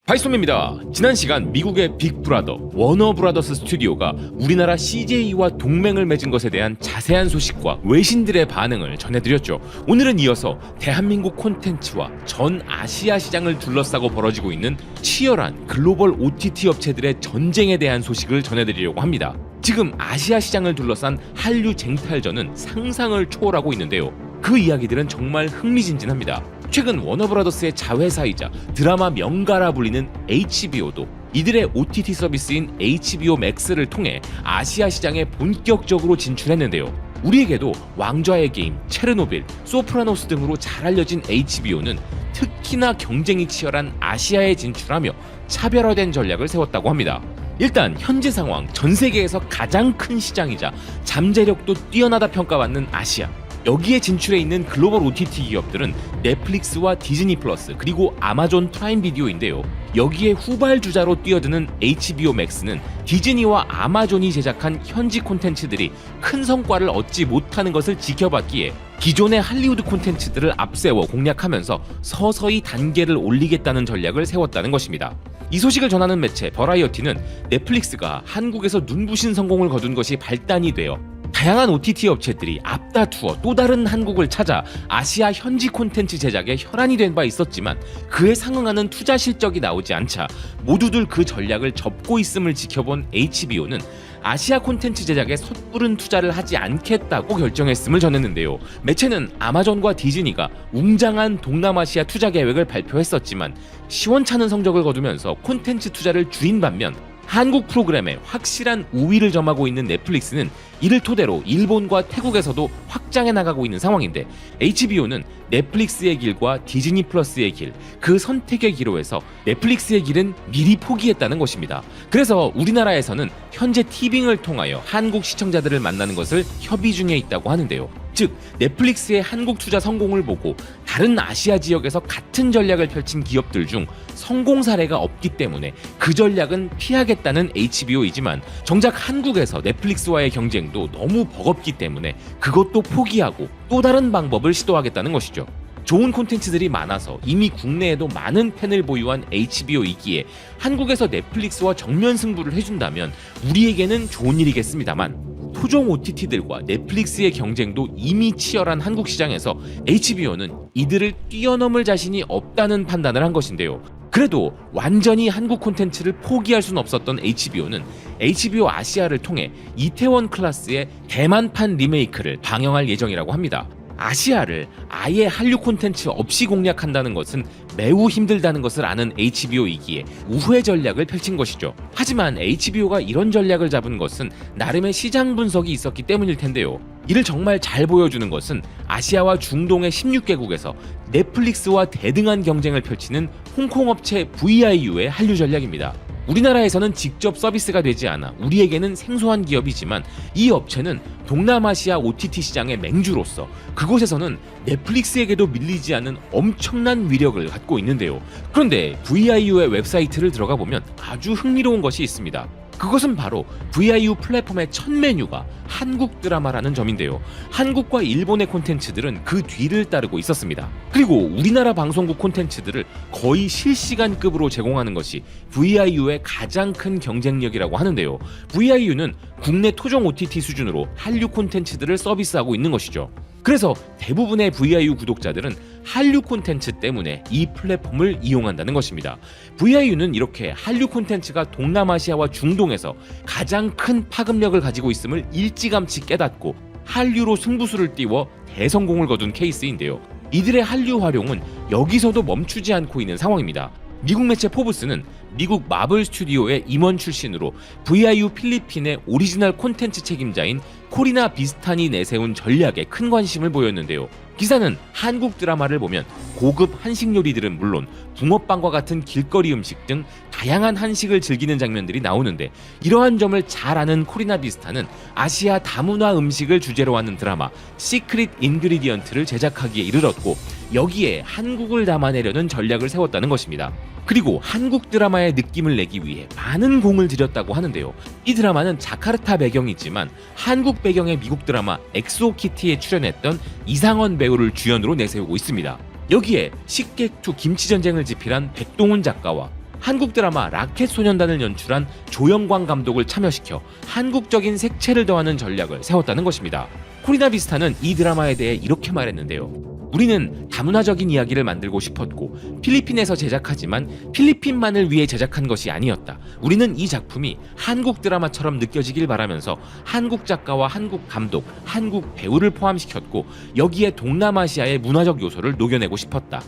바이소입니다. 지난 시간 미국의 빅브라더 워너브라더스 스튜디오가 우리나라 CJ와 동맹을 맺은 것에 대한 자세한 소식과 외신들의 반응을 전해드렸죠. 오늘은 이어서 대한민국 콘텐츠와 전 아시아 시장을 둘러싸고 벌어지고 있는 치열한 글로벌 OTT 업체들의 전쟁에 대한 소식을 전해드리려고 합니다. 지금 아시아 시장을 둘러싼 한류 쟁탈전은 상상을 초월하고 있는데요. 그 이야기들은 정말 흥미진진합니다. 최근 워너브라더스의 자회사이자 드라마 명가라 불리는 HBO도 이들의 OTT 서비스인 HBO Max를 통해 아시아 시장에 본격적으로 진출했는데요. 우리에게도 왕좌의 게임, 체르노빌, 소프라노스 등으로 잘 알려진 HBO는 특히나 경쟁이 치열한 아시아에 진출하며 차별화된 전략을 세웠다고 합니다. 일단 현재 상황 전 세계에서 가장 큰 시장이자 잠재력도 뛰어나다 평가받는 아시아, 여기에 진출해 있는 글로벌 OTT 기업들은 넷플릭스와 디즈니 플러스 그리고 아마존 프라임 비디오인데요. 여기에 후발주자로 뛰어드는 HBO Max는 디즈니와 아마존이 제작한 현지 콘텐츠들이 큰 성과를 얻지 못하는 것을 지켜봤기에 기존의 할리우드 콘텐츠들을 앞세워 공략하면서 서서히 단계를 올리겠다는 전략을 세웠다는 것입니다. 이 소식을 전하는 매체 버라이어티는 넷플릭스가 한국에서 눈부신 성공을 거둔 것이 발단이 되어 다양한 OTT 업체들이 앞다투어 또 다른 한국을 찾아 아시아 현지 콘텐츠 제작에 혈안이 된 바 있었지만 그에 상응하는 투자 실적이 나오지 않자 모두들 그 전략을 접고 있음을 지켜본 HBO는 아시아 콘텐츠 제작에 섣부른 투자를 하지 않겠다고 결정했음을 전했는데요. 매체는 아마존과 디즈니가 웅장한 동남아시아 투자 계획을 발표했었지만 시원찮은 성적을 거두면서 콘텐츠 투자를 줄인 반면 한국 프로그램에 확실한 우위를 점하고 있는 넷플릭스는 이를 토대로 일본과 태국에서도 확장해 나가고 있는 상황인데 HBO는 넷플릭스의 길과 디즈니 플러스의 길, 그 선택의 기로에서 넷플릭스의 길은 미리 포기했다는 것입니다. 그래서 우리나라에서는 현재 티빙을 통하여 한국 시청자들을 만나는 것을 협의 중에 있다고 하는데요. 즉 넷플릭스의 한국 투자 성공을 보고 다른 아시아 지역에서 같은 전략을 펼친 기업들 중 성공 사례가 없기 때문에 그 전략은 피하겠다는 HBO이지만 정작 한국에서 넷플릭스와의 경쟁도 너무 버겁기 때문에 그것도 포기하고 또 다른 방법을 시도하겠다는 것이죠. 좋은 콘텐츠들이 많아서 이미 국내에도 많은 팬을 보유한 HBO이기에 한국에서 넷플릭스와 정면 승부를 해준다면 우리에게는 좋은 일이겠습니다만 토종 OTT들과 넷플릭스의 경쟁도 이미 치열한 한국 시장에서 HBO는 이들을 뛰어넘을 자신이 없다는 판단을 한 것인데요. 그래도 완전히 한국 콘텐츠를 포기할 수는 없었던 HBO는 HBO 아시아를 통해 이태원 클라스의 대만판 리메이크를 방영할 예정이라고 합니다. 아시아를 아예 한류 콘텐츠 없이 공략한다는 것은 매우 힘들다는 것을 아는 HBO이기에 우회 전략을 펼친 것이죠. 하지만 HBO가 이런 전략을 잡은 것은 나름의 시장 분석이 있었기 때문일 텐데요. 이를 정말 잘 보여주는 것은 아시아와 중동의 16개국에서 넷플릭스와 대등한 경쟁을 펼치는 홍콩 업체 VIU의 한류 전략입니다. 우리나라에서는 직접 서비스가 되지 않아 우리에게는 생소한 기업이지만 이 업체는 동남아시아 OTT 시장의 맹주로서 그곳에서는 넷플릭스에게도 밀리지 않은 엄청난 위력을 갖고 있는데요. 그런데 VIU의 웹사이트를 들어가 보면 아주 흥미로운 것이 있습니다. 그것은 바로 VIU 플랫폼의 첫 메뉴가 한국 드라마라는 점인데요. 한국과 일본의 콘텐츠들은 그 뒤를 따르고 있었습니다. 그리고 우리나라 방송국 콘텐츠들을 거의 실시간급으로 제공하는 것이 VIU의 가장 큰 경쟁력이라고 하는데요. VIU는 국내 토종 OTT 수준으로 한류 콘텐츠들을 서비스하고 있는 것이죠. 그래서 대부분의 VIU 구독자들은 한류 콘텐츠 때문에 이 플랫폼을 이용한다는 것입니다. VIU는 이렇게 한류 콘텐츠가 동남아시아와 중동에서 가장 큰 파급력을 가지고 있음을 일찌감치 깨닫고 한류로 승부수를 띄워 대성공을 거둔 케이스인데요. 이들의 한류 활용은 여기서도 멈추지 않고 있는 상황입니다. 미국 매체 포브스는 미국 마블 스튜디오의 임원 출신으로 VIU 필리핀의 오리지널 콘텐츠 책임자인 코리나 비스탄이 내세운 전략에 큰 관심을 보였는데요. 기사는 한국 드라마를 보면 고급 한식 요리들은 물론 붕어빵과 같은 길거리 음식 등 다양한 한식을 즐기는 장면들이 나오는데 이러한 점을 잘 아는 코리나 비스탄은 아시아 다문화 음식을 주제로 하는 드라마 시크릿 인그리디언트를 제작하기에 이르렀고 여기에 한국을 담아내려는 전략을 세웠다는 것입니다. 그리고 한국 드라마의 느낌을 내기 위해 많은 공을 들였다고 하는데요. 이 드라마는 자카르타 배경이지만 한국 배경의 미국 드라마 엑소키티에 출연했던 이상원 배우를 주연으로 내세우고 있습니다. 여기에 식객2 김치전쟁을 집필한 백동훈 작가와 한국 드라마 라켓소년단을 연출한 조영광 감독을 참여시켜 한국적인 색채를 더하는 전략을 세웠다는 것입니다. 코리나 비스타는 이 드라마에 대해 이렇게 말했는데요. 우리는 다문화적인 이야기를 만들고 싶었고 필리핀에서 제작하지만 필리핀만을 위해 제작한 것이 아니었다. 우리는 이 작품이 한국 드라마처럼 느껴지길 바라면서 한국 작가와 한국 감독, 한국 배우를 포함시켰고 여기에 동남아시아의 문화적 요소를 녹여내고 싶었다.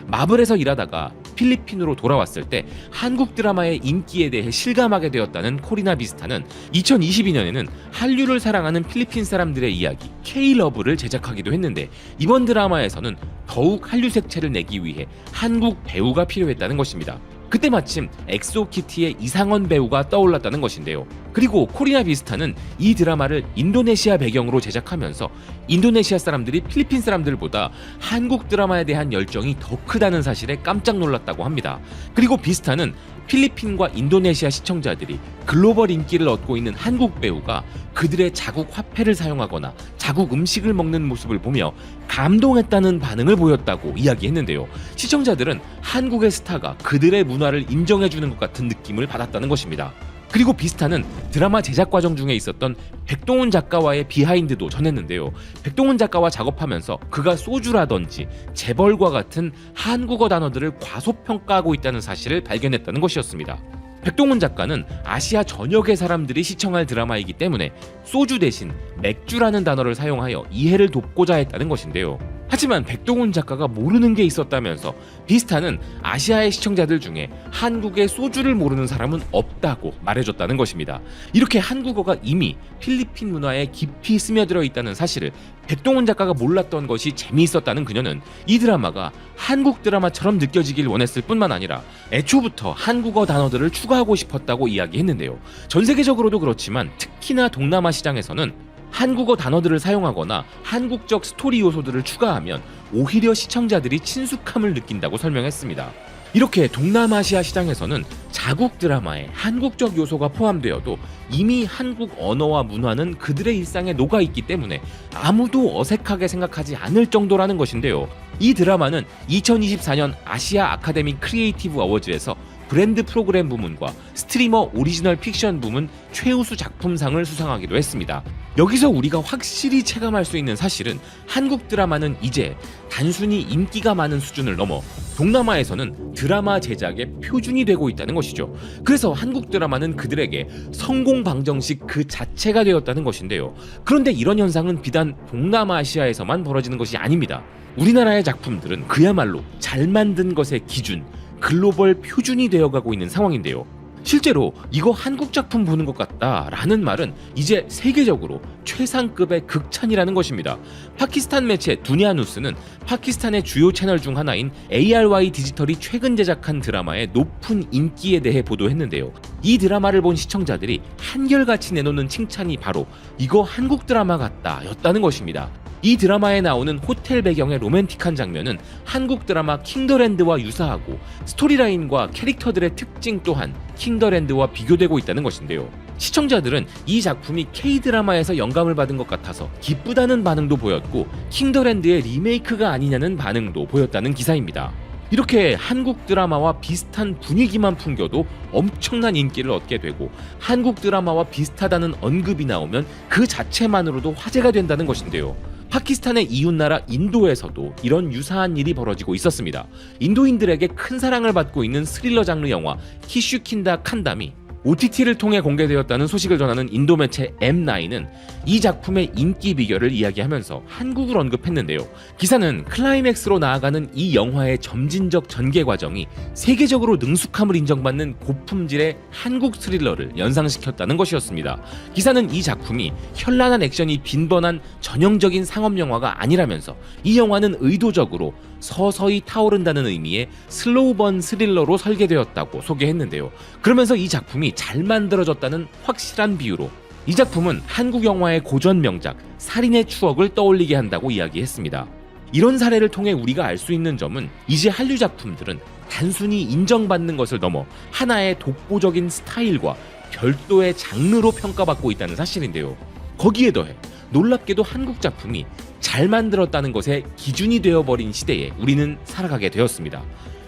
마블에서 일하다가 필리핀으로 돌아왔을 때 한국 드라마의 인기에 대해 실감하게 되었다는 코리나 비스타는 2022년에는 한류를 사랑하는 필리핀 사람들의 이야기 K-러브를 제작하기도 했는데 이번 드라마에서는 더욱 한류 색채를 내기 위해 한국 배우가 필요했다는 것입니다. 그때 마침 엑소키티의 이상원 배우가 떠올랐다는 것인데요. 그리고 코리나 비스타는 이 드라마를 인도네시아 배경으로 제작하면서 인도네시아 사람들이 필리핀 사람들보다 한국 드라마에 대한 열정이 더 크다는 사실에 깜짝 놀랐다고 합니다. 그리고 비스타는 필리핀과 인도네시아 시청자들이 글로벌 인기를 얻고 있는 한국 배우가 그들의 자국 화폐를 사용하거나 자국 음식을 먹는 모습을 보며 감동했다는 반응을 보였다고 이야기했는데요. 시청자들은 한국의 스타가 그들의 문화를 인정해주는 것 같은 느낌을 받았다는 것입니다. 그리고 비스타는 드라마 제작 과정 중에 있었던 백동훈 작가와의 비하인드도 전했는데요. 백동훈 작가와 작업하면서 그가 소주라든지 재벌과 같은 한국어 단어들을 과소평가하고 있다는 사실을 발견했다는 것이었습니다. 백동훈 작가는 아시아 전역의 사람들이 시청할 드라마이기 때문에 소주 대신 맥주라는 단어를 사용하여 이해를 돕고자 했다는 것인데요. 하지만 백동훈 작가가 모르는 게 있었다면서 비스타는 아시아의 시청자들 중에 한국의 소주를 모르는 사람은 없다고 말해줬다는 것입니다. 이렇게 한국어가 이미 필리핀 문화에 깊이 스며들어 있다는 사실을 백동훈 작가가 몰랐던 것이 재미있었다는 그녀는 이 드라마가 한국 드라마처럼 느껴지길 원했을 뿐만 아니라 애초부터 한국어 단어들을 추가하고 싶었다고 이야기했는데요. 전 세계적으로도 그렇지만 특히나 동남아 시장에서는 한국어 단어들을 사용하거나 한국적 스토리 요소들을 추가하면 오히려 시청자들이 친숙함을 느낀다고 설명했습니다. 이렇게 동남아시아 시장에서는 자국 드라마에 한국적 요소가 포함되어도 이미 한국 언어와 문화는 그들의 일상에 녹아있기 때문에 아무도 어색하게 생각하지 않을 정도라는 것인데요. 이 드라마는 2024년 아시아 아카데미 크리에이티브 어워즈에서 브랜드 프로그램 부문과 스트리머 오리지널 픽션 부문 최우수 작품상을 수상하기도 했습니다. 여기서 우리가 확실히 체감할 수 있는 사실은 한국 드라마는 이제 단순히 인기가 많은 수준을 넘어 동남아에서는 드라마 제작의 표준이 되고 있다는 것이죠. 그래서 한국 드라마는 그들에게 성공 방정식 그 자체가 되었다는 것인데요. 그런데 이런 현상은 비단 동남아시아에서만 벌어지는 것이 아닙니다. 우리나라의 작품들은 그야말로 잘 만든 것의 기준, 글로벌 표준이 되어가고 있는 상황인데요. 실제로 이거 한국 작품 보는 것 같다 라는 말은 이제 세계적으로 최상급의 극찬이라는 것입니다. 파키스탄 매체 두니아누스는 파키스탄의 주요 채널 중 하나인 ARY 디지털이 최근 제작한 드라마의 높은 인기에 대해 보도했는데요. 이 드라마를 본 시청자들이 한결같이 내놓는 칭찬이 바로 이거 한국 드라마 같다 였다는 것입니다. 이 드라마에 나오는 호텔 배경의 로맨틱한 장면은 한국 드라마 킹더랜드와 유사하고 스토리라인과 캐릭터들의 특징 또한 킹더랜드와 비교되고 있다는 것인데요. 시청자들은 이 작품이 K-드라마에서 영감을 받은 것 같아서 기쁘다는 반응도 보였고 킹더랜드의 리메이크가 아니냐는 반응도 보였다는 기사입니다. 이렇게 한국 드라마와 비슷한 분위기만 풍겨도 엄청난 인기를 얻게 되고 한국 드라마와 비슷하다는 언급이 나오면 그 자체만으로도 화제가 된다는 것인데요. 파키스탄의 이웃나라 인도에서도 이런 유사한 일이 벌어지고 있었습니다. 인도인들에게 큰 사랑을 받고 있는 스릴러 장르 영화 키슈킨다 칸담이 OTT를 통해 공개되었다는 소식을 전하는 인도 매체 M9은 이 작품의 인기 비결을 이야기하면서 한국을 언급했는데요. 기사는 클라이맥스로 나아가는 이 영화의 점진적 전개 과정이 세계적으로 능숙함을 인정받는 고품질의 한국 스릴러를 연상시켰다는 것이었습니다. 기사는 이 작품이 현란한 액션이 빈번한 전형적인 상업 영화가 아니라면서 이 영화는 의도적으로 서서히 타오른다는 의미의 슬로우번 스릴러로 설계되었다고 소개했는데요. 그러면서 이 작품이 잘 만들어졌다는 확실한 비유로 이 작품은 한국 영화의 고전 명작 살인의 추억을 떠올리게 한다고 이야기했습니다. 이런 사례를 통해 우리가 알 수 있는 점은 이제 한류 작품들은 단순히 인정받는 것을 넘어 하나의 독보적인 스타일과 별도의 장르로 평가받고 있다는 사실인데요. 거기에 더해 놀랍게도 한국 작품이 잘 만들었다는 것의 기준이 되어버린 시대에 우리는 살아가게 되었습니다.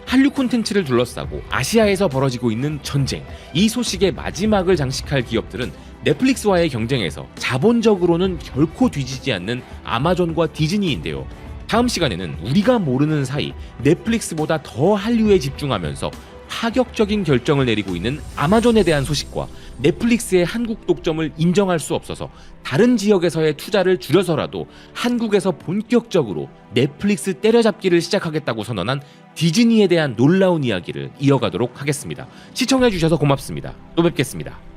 한류 콘텐츠를 둘러싸고 아시아에서 벌어지고 있는 전쟁, 이 소식의 마지막을 장식할 기업들은 넷플릭스와의 경쟁에서 자본적으로는 결코 뒤지지 않는 아마존과 디즈니인데요. 다음 시간에는 우리가 모르는 사이 넷플릭스보다 더 한류에 집중하면서 파격적인 결정을 내리고 있는 아마존에 대한 소식과 넷플릭스의 한국 독점을 인정할 수 없어서 다른 지역에서의 투자를 줄여서라도 한국에서 본격적으로 넷플릭스 때려잡기를 시작하겠다고 선언한 디즈니에 대한 놀라운 이야기를 이어가도록 하겠습니다. 시청해주셔서 고맙습니다. 또 뵙겠습니다.